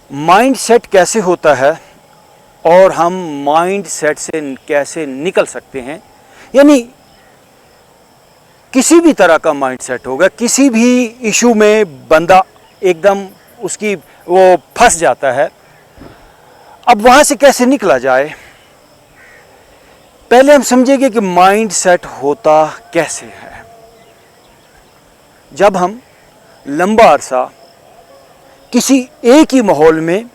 Mind set कैसे होता है और हम माइंड सेट से कैसे निकल सकते हैं। यानी किसी भी तरह का माइंड सेट होगा, किसी भी इशू में बंदा एकदम उसकी वो फंस जाता है। अब वहाँ से कैसे निकला जाए, पहले हम समझेंगे कि माइंड सेट होता कैसे है। जब हम लंबा अरसा किसी एक ही माहौल में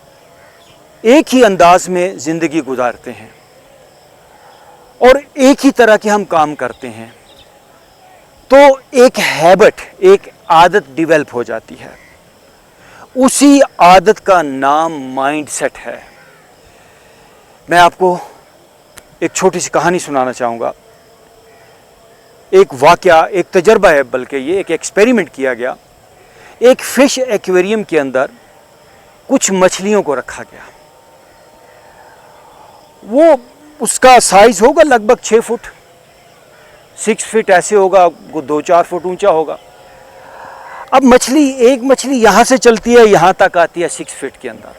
एक ही अंदाज में ज़िंदगी गुजारते हैं और एक ही तरह के हम काम करते हैं, तो एक हैबिट, एक आदत डेवलप हो जाती है। उसी आदत का नाम माइंड सेट है। मैं आपको एक छोटी सी कहानी सुनाना चाहूँगा। एक वाकया, एक तजर्बा है, बल्कि ये एक एक्सपेरिमेंट किया गया। एक फिश एक्वेरियम के अंदर कुछ मछलियों को रखा गया। वो उसका साइज होगा लगभग 6 फुट, 6 फीट ऐसे होगा, वो 2-4 फुट ऊंचा होगा। अब एक मछली यहां से चलती है, यहां तक आती है 6 फीट के अंदर।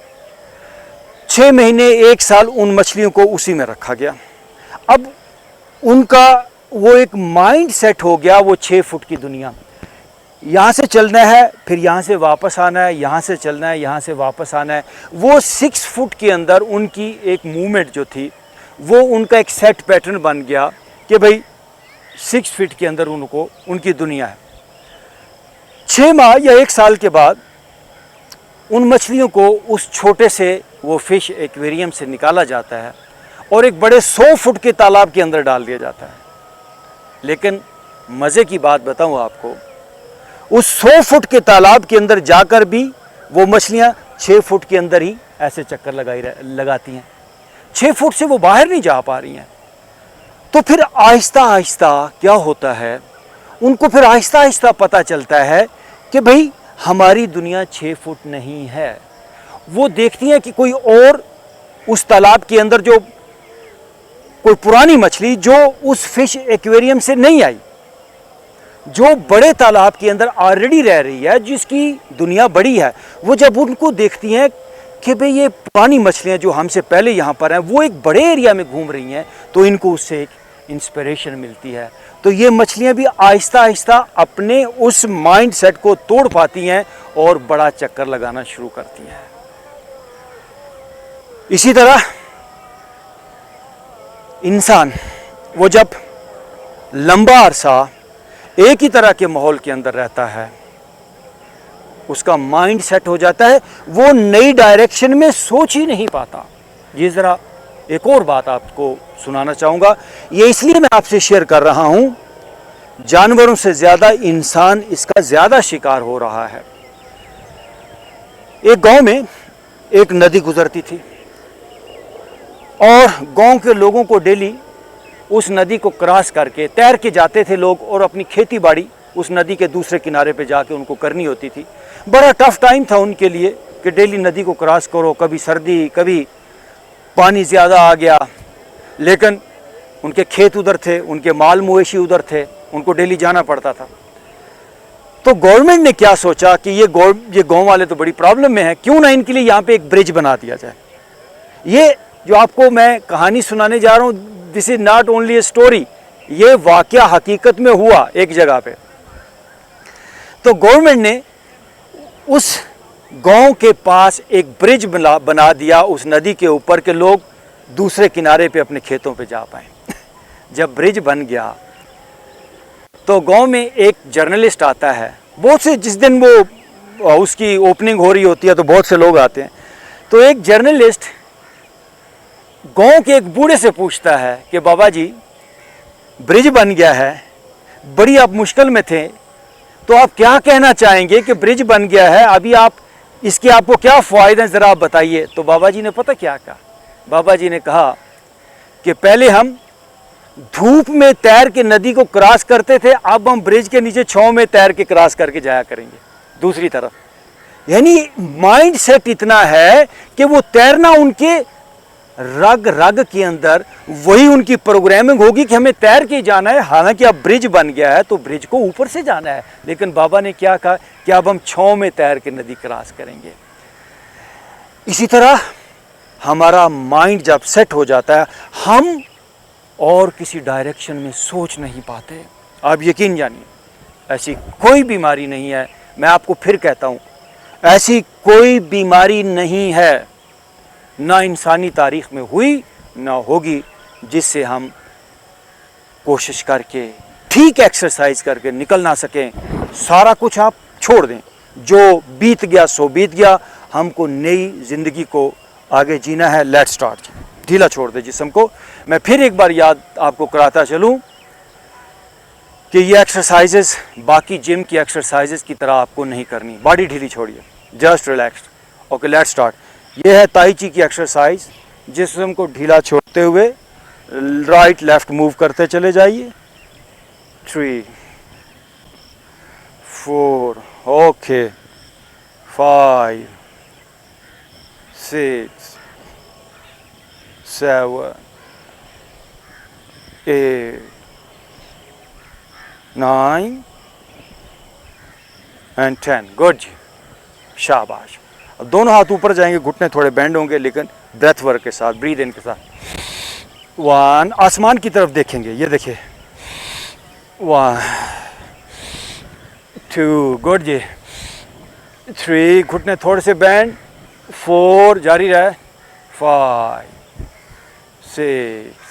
6 महीने 1 साल उन मछलियों को उसी में रखा गया। अब उनका वो एक माइंड सेट हो गया, वो 6 फुट की दुनिया, यहाँ से चलना है, फिर यहाँ से वापस आना है, यहाँ से चलना है, यहाँ से वापस आना है। वो 6 फुट के अंदर उनकी एक मूवमेंट जो थी, वो उनका एक सेट पैटर्न बन गया कि भाई 6 फीट के अंदर उनको उनकी दुनिया है। 6 माह या 1 साल के बाद उन मछलियों को उस छोटे से वो फिश एक्वेरियम से निकाला जाता है और एक बड़े 100 फुट के तालाब के अंदर डाल दिया जाता है। लेकिन मज़े की बात बताऊं आपको, उस 100 फुट के तालाब के अंदर जाकर भी वो मछलियां 6 फुट के अंदर ही ऐसे चक्कर लगाती हैं। 6 फुट से वो बाहर नहीं जा पा रही हैं। तो फिर आहिस्ता आहिस्ता क्या होता है, उनको फिर आहिस्ता आहिस्ता पता चलता है कि भाई हमारी दुनिया 6 फुट नहीं है। वो देखती हैं कि कोई और उस तालाब के अंदर जो कोई पुरानी मछली जो उस फिश एक्वेरियम से नहीं आई, जो बड़े तालाब के अंदर ऑलरेडी रह रही है, जिसकी दुनिया बड़ी है, वो जब उनको देखती हैं कि भाई ये पुरानी मछलियाँ जो हमसे पहले यहाँ पर हैं वो एक बड़े एरिया में घूम रही हैं, तो इनको उससे एक इंस्पिरेशन मिलती है। तो ये मछलियाँ भी आहिस्ता आहिस्ता अपने उस माइंड सेट को तोड़ पाती हैं और बड़ा चक्कर लगाना शुरू करती हैं। इसी तरह इंसान वो जब लंबा अरसा एक ही तरह के माहौल के अंदर रहता है, उसका माइंड सेट हो जाता है, वो नई डायरेक्शन में सोच ही नहीं पाता। ये ज़रा एक और बात आपको सुनाना चाहूँगा, ये इसलिए मैं आपसे शेयर कर रहा हूँ, जानवरों से ज़्यादा इंसान इसका ज़्यादा शिकार हो रहा है। एक गांव में एक नदी गुजरती थी और गांव के लोगों को डेली उस नदी को क्रॉस करके तैर के जाते थे लोग और अपनी खेती बाड़ी उस नदी के दूसरे किनारे पे जाके उनको करनी होती थी। बड़ा टफ टाइम था उनके लिए कि डेली नदी को क्रॉस करो, कभी सर्दी, कभी पानी ज़्यादा आ गया, लेकिन उनके खेत उधर थे, उनके माल मवेशी उधर थे, उनको डेली जाना पड़ता था। तो गवर्नमेंट ने क्या सोचा कि ये गाँव वाले तो बड़ी प्रॉब्लम में हैं, क्यों ना इनके लिए यहाँ पर एक ब्रिज बना दिया जाए। ये जो आपको मैं कहानी सुनाने जा रहा हूँ, this is not only a story, ये वाकया हकीकत में हुआ एक जगह पे। तो गवर्नमेंट ने उस गांव के पास एक ब्रिज बना दिया उस नदी के ऊपर के लोग दूसरे किनारे पे अपने खेतों पे जा पाए। जब ब्रिज बन गया तो गांव में एक जर्नलिस्ट आता है, बहुत से, जिस दिन वो उसकी ओपनिंग हो रही होती है तो बहुत से लोग आते हैं। तो एक जर्नलिस्ट गांव के एक बूढ़े से पूछता है कि बाबा जी, ब्रिज बन गया है, बड़ी आप मुश्किल में थे, तो आप क्या कहना चाहेंगे कि ब्रिज बन गया है, अभी आप इसके आपको क्या फ़ायदे हैं, ज़रा आप बताइए। तो बाबा जी ने पता क्या कहा? बाबा जी ने कहा कि पहले हम धूप में तैर के नदी को क्रॉस करते थे, अब हम ब्रिज के नीचे छांव में तैर के क्रॉस करके जाया करेंगे दूसरी तरफ। यानी माइंड सेट इतना है कि वो तैरना उनके रग रग के अंदर, वही उनकी प्रोग्रामिंग होगी कि हमें तैर के जाना है। हालांकि अब ब्रिज बन गया है तो ब्रिज को ऊपर से जाना है, लेकिन बाबा ने क्या कहा कि अब हम छांव में तैर के नदी क्रॉस करेंगे। इसी तरह हमारा माइंड जब सेट हो जाता है, हम और किसी डायरेक्शन में सोच नहीं पाते। आप यकीन जानिए, ऐसी कोई बीमारी नहीं है, मैं आपको फिर कहता हूँ, ऐसी कोई बीमारी नहीं है, ना इंसानी तारीख में हुई ना होगी, जिससे हम कोशिश करके ठीक एक्सरसाइज करके निकल ना सकें। सारा कुछ आप छोड़ दें, जो बीत गया सो बीत गया, हमको नई ज़िंदगी को आगे जीना है। Let's start. ढीला छोड़ दे जिस्म को। मैं फिर एक बार याद आपको कराता चलूं कि ये एक्सरसाइजेस बाकी जिम की एक्सरसाइजेस की तरह आपको नहीं करनी। बॉडी ढीली छोड़िए, just relax. Okay, let's start. ये है ताई ची की एक्सरसाइज। जिस्म को ढीला छोड़ते हुए राइट लेफ्ट मूव करते चले जाइए। 3 4, ओके, 5 6 7 8 9 एंड 10। गुड जी, शाबाश। अब दोनों हाथ ऊपर जाएंगे, घुटने थोड़े बेंड होंगे, लेकिन ब्रेथ वर्क के साथ, ब्रीद इन के साथ। 1, आसमान की तरफ देखेंगे, ये देखिए। 1 2, गुड जी। 3, घुटने थोड़े से बेंड। 4, जारी रहे। 5 6